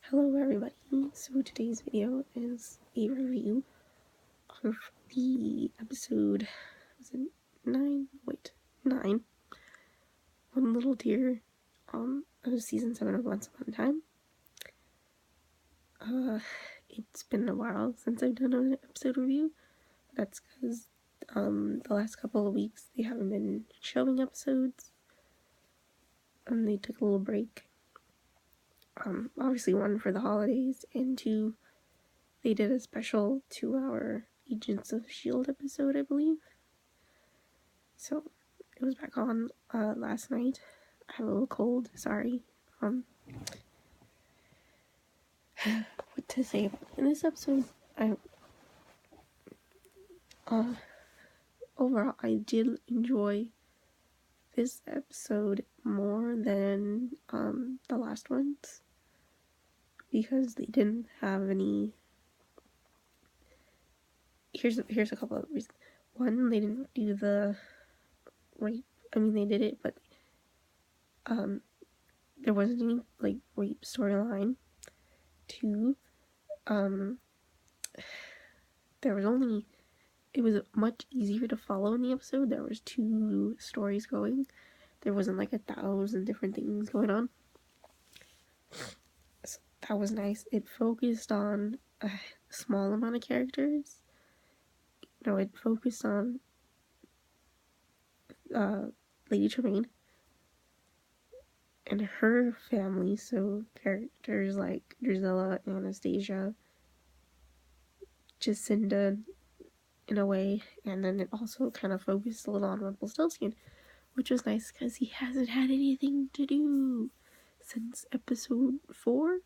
Hello everybody, so today's video is a review of the episode, was it 9? Wait, 9, One Little Deer, of season 7 of Once Upon a Time. It's been a while since I've done an episode review. That's because, the last couple of weeks they haven't been showing episodes, they took a little break. Obviously one for the holidays, and two, they did a special 2-hour Agents of S.H.I.E.L.D. episode, I believe. So, it was back on last night. I have a little cold, sorry. What to say about in this episode, overall, I did enjoy this episode more than the last ones, because they didn't have any. Here's a couple of reasons. One, they didn't do the rape. I mean, they did it, but there wasn't any like rape storyline. Two, it was much easier to follow in the episode. There was 2 stories going. There wasn't like 1,000 different things going on. So that was nice. It focused on a small amount of characters. It focused on Lady Tremaine and her family, so characters like Drizella, Anastasia, Jacinda in a way, and then it also kind of focused a little on Rumpelstiltskin, which was nice because he hasn't had anything to do since episode 4,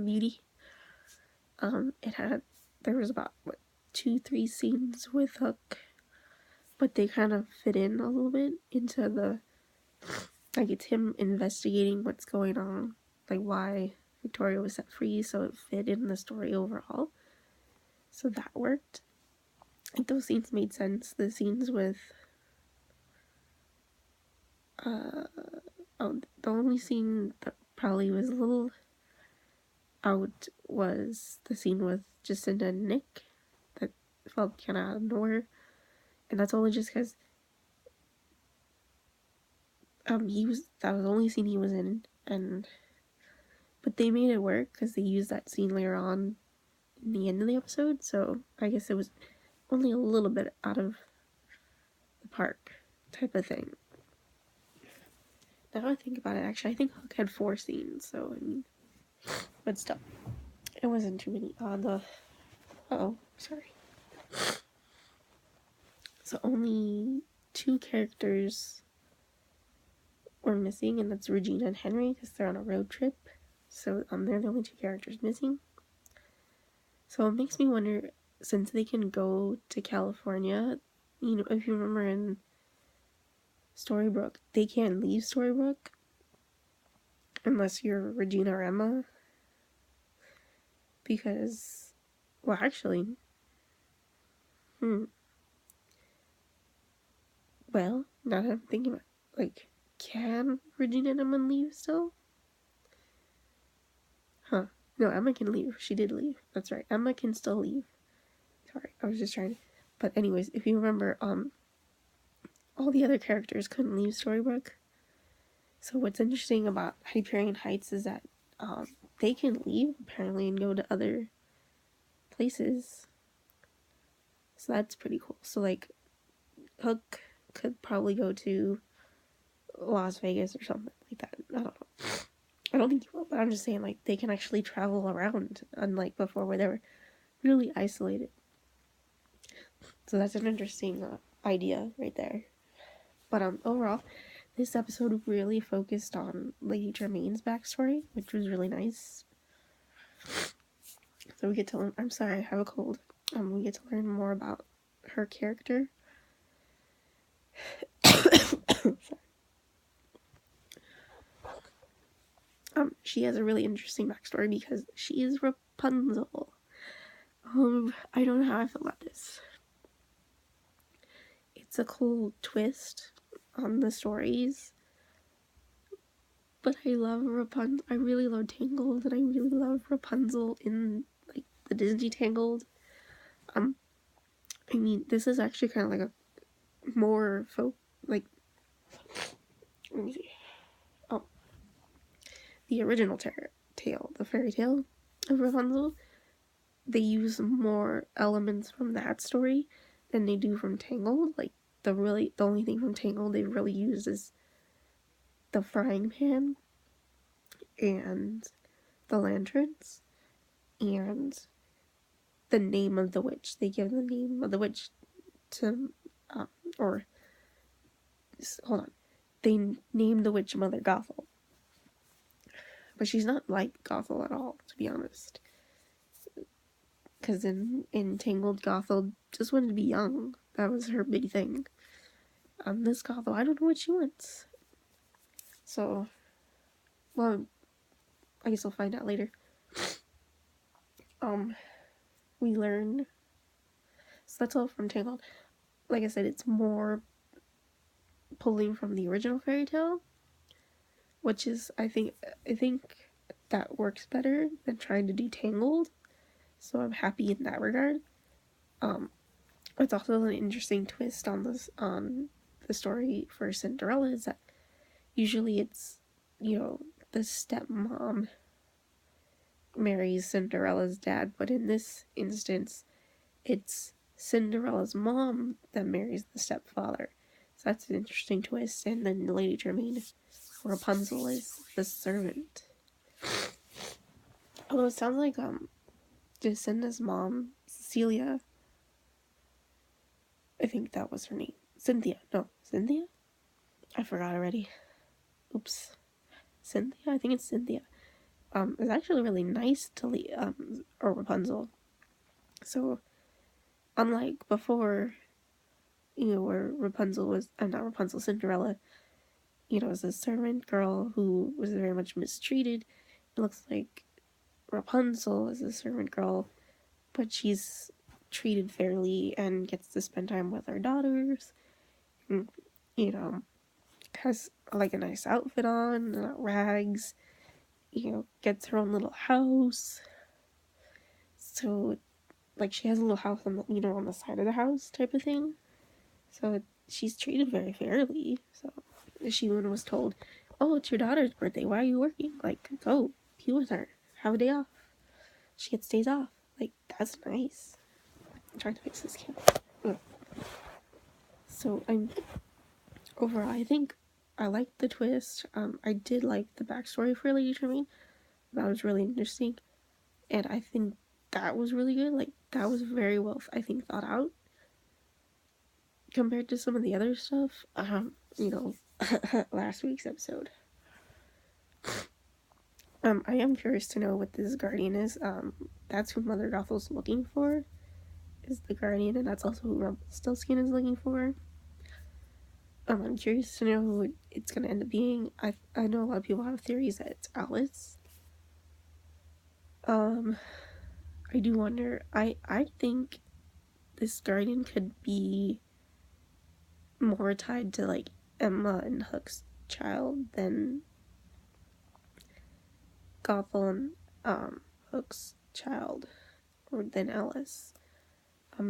Beauty. There was about 2-3 scenes with Hook, but they kind of fit in a little bit into it's him investigating what's going on, like why Victoria was set free, so it fit in the story overall. So that worked. Like, those scenes made sense. The scenes with the only scene that probably was a little out was the scene with Jacinda and Nick. That felt kind of out of nowhere, and that's only just because that was the only scene he was in, but they made it work because they used that scene later on in the end of the episode, so I guess it was only a little bit out of the park type of thing. Now I think about it, actually, I think Hook had 4 scenes, so I mean, but still, it wasn't too many. Sorry. So only 2 characters were missing, and that's Regina and Henry, because they're on a road trip. So they're the only 2 characters missing. So it makes me wonder, since they can go to California, if you remember in Storybrooke, they can't leave Storybrooke unless you're Regina or Emma. Because, well, actually, well, now that I'm thinking about it, like, can Regina and Emma leave still? Huh. No, Emma can leave. She did leave. That's right. Emma can still leave. Sorry, I was just trying to... But anyways, if you remember, all the other characters couldn't leave Storybrooke. So what's interesting about Hyperion Heights is that, they can leave, apparently, and go to other places. So that's pretty cool. So, like, Hook could probably go to Las Vegas or something like that. I don't know. I don't think he will, but I'm just saying, like, they can actually travel around, unlike before where they were really isolated. So that's an interesting idea right there. But overall, this episode really focused on Lady Tremaine's backstory, which was really nice. So we get to learn... I'm sorry, I have a cold. We get to learn more about her character. Sorry. She has a really interesting backstory because she is Rapunzel. I don't know how I feel about this. It's a cool twist on the stories, But I love Rapunzel. I really love Tangled, and I really love Rapunzel in like the Disney Tangled. I mean, this is actually kind of like a more folk, like, let me see. Oh, the original tale, the fairy tale of Rapunzel. They use more elements from that story than they do from Tangled. Like the only thing from Tangled they really use is the frying pan and the lanterns and the name of the witch. They give the name of the witch to, or hold on, they named the witch Mother Gothel, but she's not like Gothel at all, to be honest. Because in Tangled, Gothel just wanted to be young. That was her big thing. This Gothel, I don't know what she wants. So, well, I guess I'll find out later. We learn. So that's all from Tangled. Like I said, it's more pulling from the original fairy tale, which is I think that works better than trying to do Tangled. So I'm happy in that regard. It's also an interesting twist on the story for Cinderella is that usually it's, you know, the stepmom marries Cinderella's dad, but in this instance, it's Cinderella's mom that marries the stepfather. So that's an interesting twist. And then Lady Tremaine, Rapunzel, is the servant. Although it sounds like Jacinda's mom, Cecilia, I think that was her name. Cynthia. No, Cynthia? I forgot already. Oops. Cynthia? I think it's Cynthia. It's actually really nice to or Rapunzel. So, unlike before, you know, where Rapunzel was, not Rapunzel, Cinderella, you know, was a servant girl who was very much mistreated. It looks like Rapunzel is a servant girl, but she's treated fairly and gets to spend time with her daughters. And, you know, has like a nice outfit on, not rags. You know, gets her own little house. So, like, she has a little house on the, you know, on the side of the house type of thing. So she's treated very fairly. So she was told, "Oh, it's your daughter's birthday. Why are you working? Like, go be with her. Have a day off." She gets days off. Like, that's nice. I'm trying to fix this camera. Ugh. So overall, I think I liked the twist. I did like the backstory for Lady Tremaine. That was really interesting, and I think that was really good. Like, that was very well, I think, thought out compared to some of the other stuff. You know, last week's episode. I am curious to know what this guardian is. That's who Mother Gothel's looking for, is the guardian, and that's also who Rumpelstiltskin is looking for. I'm curious to know who it's gonna end up being. I know a lot of people have theories that it's Alice. I do wonder. I think this guardian could be more tied to like Emma and Hook's child than Gothel and Hook's child, or than Alice.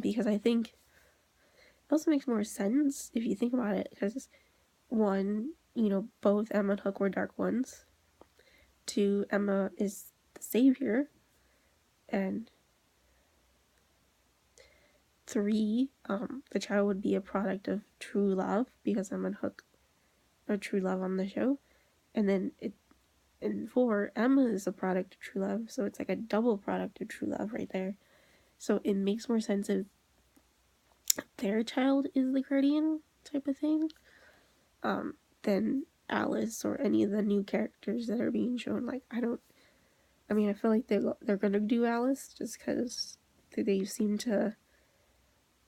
Because I think it also makes more sense if you think about it, because one, you know, both Emma and Hook were Dark Ones. Two, Emma is the savior. And three, the child would be a product of true love, because Emma and Hook are true love on the show. And then and four, Emma is a product of true love, so it's like a double product of true love right there. So it makes more sense if their child is the guardian type of thing, than Alice or any of the new characters that are being shown. Like, I feel like they're gonna do Alice just because they seem to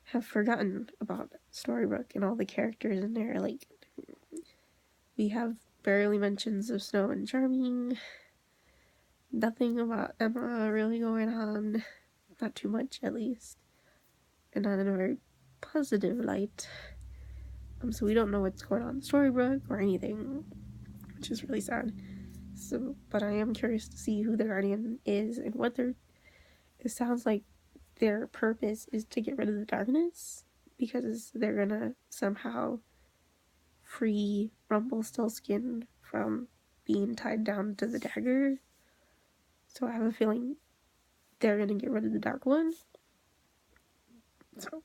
have forgotten about Storybrooke and all the characters in there. Like, we have barely mentions of Snow and Charming. Nothing about Emma really going on. Not too much, at least. And not in a very positive light. So we don't know what's going on in Storybrooke or anything. which is really sad. So, but I am curious to see who the Guardian is and what their. It sounds like their purpose is to get rid of the darkness because they're gonna somehow free Rumpelstiltskin from being tied down to the dagger. So I have a feeling they're gonna get rid of the Dark One. So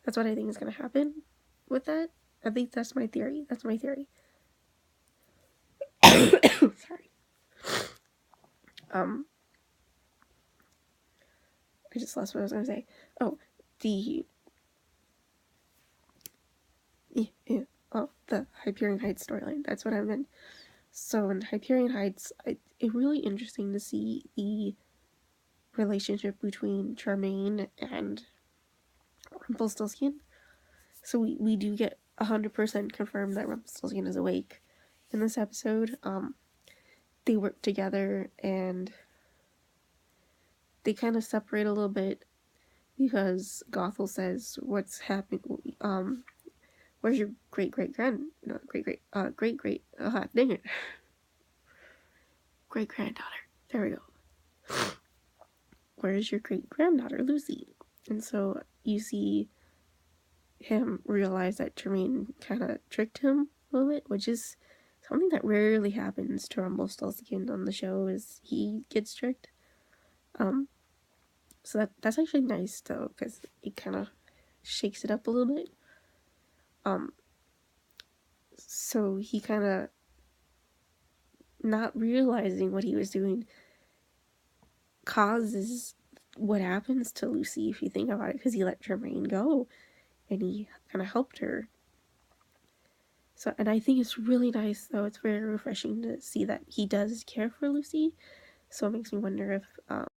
that's what I think is gonna happen with that. At least that's my theory. That's my theory. Sorry. I just lost what I was gonna say. Oh, the Hyperion Heights storyline. That's what I meant. So in Hyperion Heights, it's really interesting to see the relationship between Charmaine and Rumpelstiltskin. So we do get 100% confirmed that Rumpelstiltskin is awake in this episode. They work together and they kind of separate a little bit because Gothel says, "What's happening? Where's your great granddaughter? There we go. Where's your great granddaughter, Lucy?" And so you see him realize that Charmaine kind of tricked him a little bit, which is something that rarely happens to Rumpelstiltskin on the show. Is he gets tricked. So that's actually nice though, because it kind of shakes it up a little bit. So he kind of, not realizing what he was doing, causes what happens to Lucy, if you think about it, because he let Charmaine go and he kind of helped her. So, and I think it's really nice though, it's very refreshing to see that he does care for Lucy. So it makes me wonder if